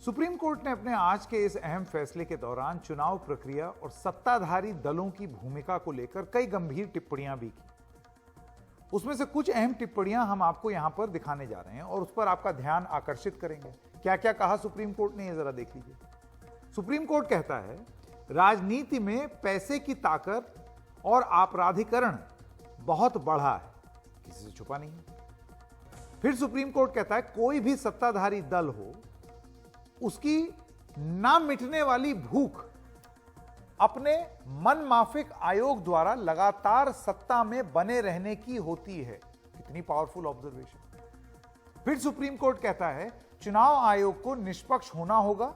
Supreme court ने अपने आज के इस अहम फैसले के दौरान चुनाव प्रक्रिया और सत्ताधारी दलों की भूमिका को लेकर कई गंभीर टिप्पणियां भी की। उसमें से कुछ अहम टिप्पणियां हम आपको यहां पर दिखाने जा रहे हैं और उस पर आपका ध्यान आकर्षित करेंगे। क्या क्या कहा सुप्रीम कोर्ट ने, ये जरा देख लीजिए। सुप्रीम कोर्ट कहता है, राजनीति में पैसे की ताकत और आपराधिकरण बहुत बढ़ा है, किसी से छुपा नहीं है। फिर सुप्रीम कोर्ट कहता है, कोई भी सत्ताधारी दल हो, उसकी ना मिटने वाली भूख अपने मनमाफिक आयोग द्वारा लगातार सत्ता में बने रहने की होती है। कितनी पावरफुल ऑब्जर्वेशन। फिर सुप्रीम कोर्ट कहता है, चुनाव आयोग को निष्पक्ष होना होगा,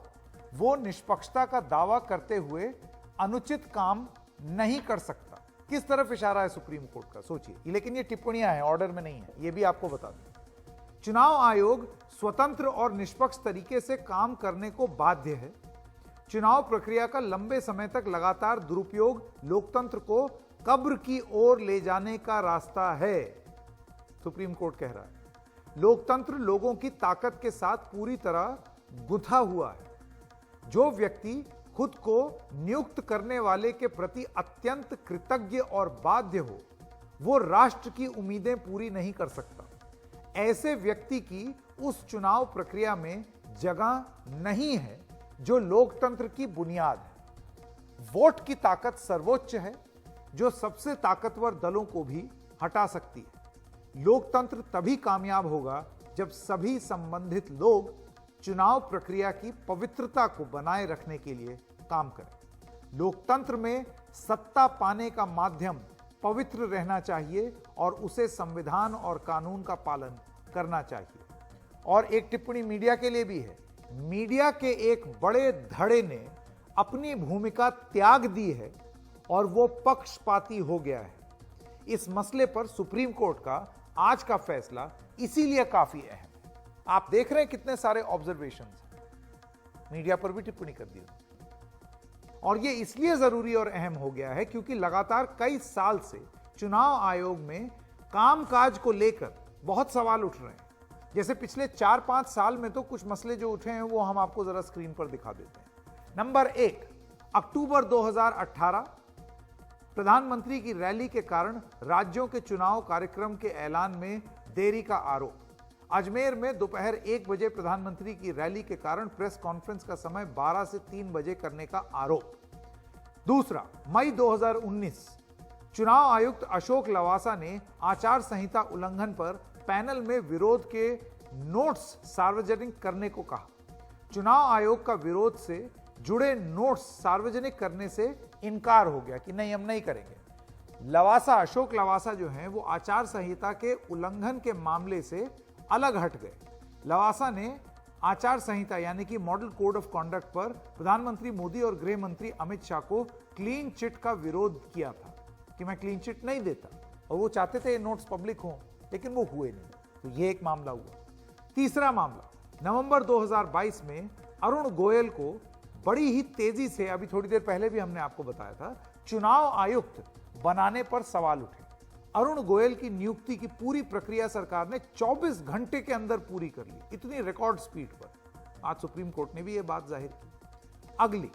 वो निष्पक्षता का दावा करते हुए अनुचित काम नहीं कर सकता। किस तरफ इशारा है सुप्रीम कोर्ट का, सोचिए। लेकिन ये टिप्पणियां हैं, ऑर्डर में नहीं है, ये भी आपको बता दूं। चुनाव आयोग स्वतंत्र और निष्पक्ष तरीके से काम करने को बाध्य है। चुनाव प्रक्रिया का लंबे समय तक लगातार दुरुपयोग लोकतंत्र को कब्र की ओर ले जाने का रास्ता है, सुप्रीम कोर्ट कह रहा है। लोकतंत्र लोगों की ताकत के साथ पूरी तरह गुंथा हुआ है। जो व्यक्ति खुद को नियुक्त करने वाले के प्रति अत्यंत कृतज्ञ और बाध्य हो, वो राष्ट्र की उम्मीदें पूरी नहीं कर सकता। ऐसे व्यक्ति की उस चुनाव प्रक्रिया में जगह नहीं है जो लोकतंत्र की बुनियाद है। वोट की ताकत सर्वोच्च है, जो सबसे ताकतवर दलों को भी हटा सकती है। लोकतंत्र तभी कामयाब होगा जब सभी संबंधित लोग चुनाव प्रक्रिया की पवित्रता को बनाए रखने के लिए काम करें। लोकतंत्र में सत्ता पाने का माध्यम पवित्र रहना चाहिए और उसे संविधान और कानून का पालन करना चाहिए। और एक टिप्पणी मीडिया के लिए भी है। मीडिया के एक बड़े धड़े ने अपनी भूमिका त्याग दी है और वो पक्षपाती हो गया है। इस मसले पर सुप्रीम कोर्ट का आज का फैसला इसीलिए काफी अहम है। आप देख रहे हैं कितने सारे ऑब्जर्वेशंस हैं, मीडिया पर भी टिप्पणी कर दी। और ये इसलिए जरूरी और अहम हो गया है क्योंकि लगातार कई साल से चुनाव आयोग में कामकाज को लेकर बहुत सवाल उठ रहे हैं। जैसे पिछले 4-5 साल में तो कुछ मसले जो उठे हैं वो हम आपको जरा स्क्रीन पर दिखा देते हैं। नंबर 1, अक्टूबर 2018 प्रधानमंत्री की रैली के कारण राज्यों के चुनाव कार्यक्रम के ऐलान में देरी का आरोप। अजमेर में दोपहर 1 बजे प्रधानमंत्री की रैली के कारण प्रेस कॉन्फ्रेंस का समय 12 से 3 बजे करने का आरोप। दूसरा, मई 2019 चुनाव आयुक्त अशोक लवासा ने आचार संहिता उल्लंघन पर पैनल में विरोध के नोट्स सार्वजनिक करने को कहा। चुनाव आयोग का विरोध से जुड़े नोट्स सार्वजनिक करने से इनकार हो गया कि नहीं, हम नहीं करेंगे। लवासा, अशोक लवासा जो हैं वो आचार संहिता के उल्लंघन के मामले से अलग हट गए। लवासा ने आचार संहिता यानी कि मॉडल कोड ऑफ कंडक्ट पर प्रधानमंत्री मोदी और गृह मंत्री अमित शाह को क्लीन चिट का विरोध किया था कि मैं क्लीन चिट नहीं देता, और वो चाहते थे ये नोट्स पब्लिक हों, लेकिन वो हुए नहीं। तो ये एक मामला हुआ। तीसरा मामला, नवंबर 2022 में अरुण गोयल को बड़ी ही तेजी से, अभी थोड़ी देर पहले भी हमने आपको बताया था, चुनाव आयुक्त बनाने पर सवाल उठे। अरुण गोयल की नियुक्ति की पूरी प्रक्रिया सरकार ने 24 घंटे के अंदर पूरी कर ली, इतनी रिकॉर्ड स्पीड पर। आज सुप्रीम कोर्ट ने भी यह बात जाहिर की। अगली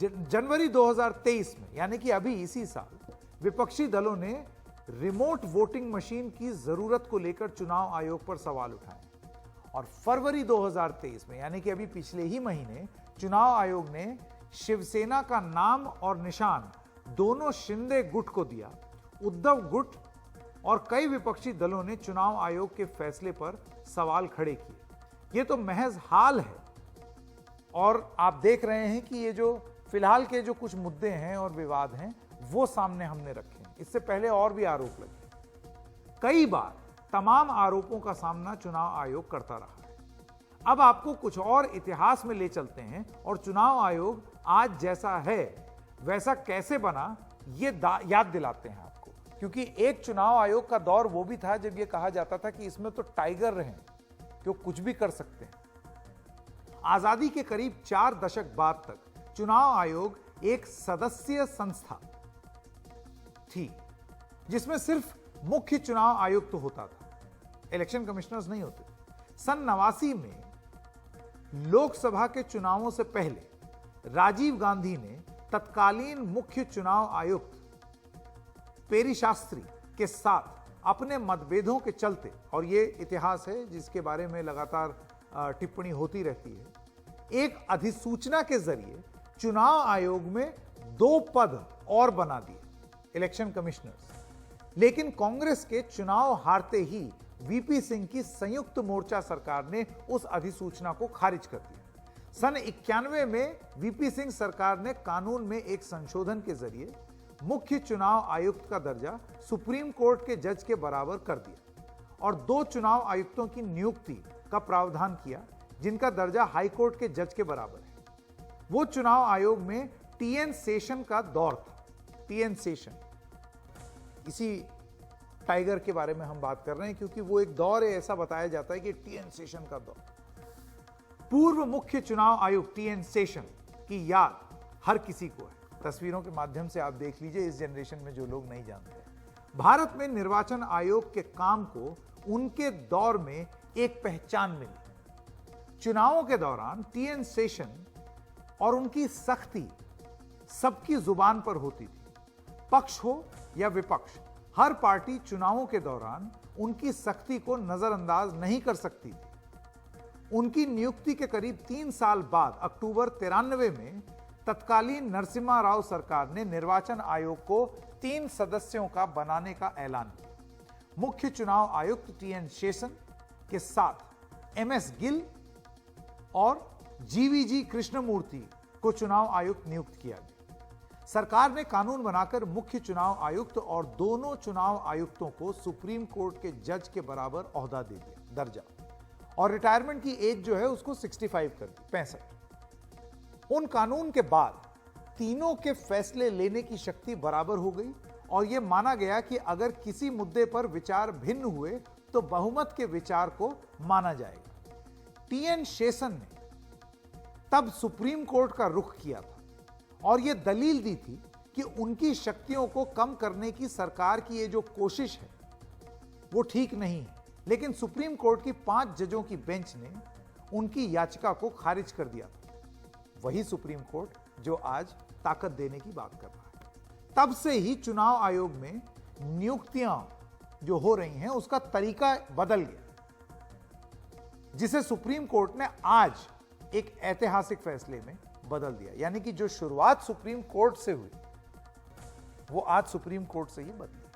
जनवरी 2023 में, यानी कि अभी इसी साल, विपक्षी दलों ने रिमोट वोटिंग मशीन की जरूरत को लेकर चुनाव आयोग पर सवाल उठाए। और फरवरी 2023 में, यानी कि अभी पिछले ही महीने, चुनाव आयोग ने शिवसेना का नाम और निशान दोनों शिंदे गुट को दिया। उद्धव गुट और कई विपक्षी दलों ने चुनाव आयोग के फैसले पर सवाल खड़े किए। ये तो महज हाल है, और आप देख रहे हैं कि ये जो फिलहाल के जो कुछ मुद्दे हैं और विवाद हैं वो सामने हमने रखे हैं। इससे पहले और भी आरोप लगे। कई बार तमाम आरोपों का सामना चुनाव आयोग करता रहा है। अब आपको कुछ और इतिहास में ले चलते हैं और चुनाव आयोग आज जैसा है वैसा कैसे बना ये याद दिलाते हैं आपको। क्योंकि एक चुनाव आयोग का दौर वो भी था जब ये कहा जाता था कि इसमें तो टाइगर हैं, कि वो कुछ भी कर सकते हैं। आजादी के करीब 4 दशक बाद तक चुनाव आयोग एक सदस्यीय संस्था थी जिसमें सिर्फ मुख्य चुनाव आयुक्त होता था, इलेक्शन कमिश्नर्स नहीं होते। सन 89 में लोकसभा के चुनावों से पहले राजीव गांधी ने तत्कालीन मुख्य चुनाव आयुक्त पेरी शास्त्री के साथ अपने मतभेदों के चलते, और ये इतिहास है जिसके बारे में लगातार टिप्पणी होती रहती है, एक अधिसूचना के जरिए चुनाव आयोग में 2 पद और बना दिए, इलेक्शन कमिश्नर्स। लेकिन कांग्रेस के चुनाव हारते ही वीपी सिंह की संयुक्त मोर्चा सरकार ने उस अधिसूचना को खारिज कर दिया। सन 91 में वीपी सिंह सरकार ने कानून में एक संशोधन के जरिए मुख्य चुनाव आयुक्त का दर्जा सुप्रीम कोर्ट के जज के बराबर कर दिया और 2 चुनाव आयुक्तों की नियुक्ति का प्रावधान किया जिनका दर्जा हाई कोर्ट के जज के बराबर है। वो चुनाव आयोग में टीएन शेषन का दौर था। टीएन शेषन, इसी टाइगर के बारे में हम बात कर रहे हैं क्योंकि वो एक दौर है, ऐसा बताया जाता है कि टीएन शेषन का दौर। पूर्व मुख्य चुनाव आयुक्त टीएन शेषन की याद हर किसी को है। तस्वीरों के माध्यम से आप देख लीजिए, इस जनरेशन में जो लोग नहीं जानते। भारत में निर्वाचन आयोग के काम को उनके दौर में एक पहचान मिली। चुनावों के दौरान टीएन शेषन और उनकी सख्ती सबकी जुबान पर होती थी। पक्ष हो या विपक्ष, हर पार्टी चुनावों के दौरान उनकी सख्ती को नजरअंदाज नहीं कर सकती थी। उनकी नियुक्ति के करीब 3 साल बाद अक्टूबर 93 में तत्कालीन नरसिम्हा राव सरकार ने निर्वाचन आयोग को 3 सदस्यों का बनाने का ऐलान किया। मुख्य चुनाव आयुक्त टीएन शेषन के साथ एमएस गिल और जीवीजी कृष्णमूर्ति को चुनाव आयुक्त नियुक्त किया गया। सरकार ने कानून बनाकर मुख्य चुनाव आयुक्त और दोनों चुनाव आयुक्तों को सुप्रीम कोर्ट के जज के बराबर ओहदा दे दिया, दर्जा, और रिटायरमेंट की एज जो है उसको 65 कर दी, 65। उन कानून के बाद तीनों के फैसले लेने की शक्ति बराबर हो गई और यह माना गया कि अगर किसी मुद्दे पर विचार भिन्न हुए तो बहुमत के विचार को माना जाएगा। टीएन शेषन ने तब सुप्रीम कोर्ट का रुख किया था और यह दलील दी थी कि उनकी शक्तियों को कम करने की सरकार की ये जो कोशिश है वो ठीक नहीं है। लेकिन सुप्रीम कोर्ट की 5 जजों की बेंच ने उनकी याचिका को खारिज कर दिया था। वही सुप्रीम कोर्ट जो आज ताकत देने की बात कर रहा है। तब से ही चुनाव आयोग में नियुक्तियां जो हो रही हैं उसका तरीका बदल गया, जिसे सुप्रीम कोर्ट ने आज एक ऐतिहासिक फैसले में बदल दिया। यानी कि जो शुरुआत सुप्रीम कोर्ट से हुई वो आज सुप्रीम कोर्ट से ही बदली।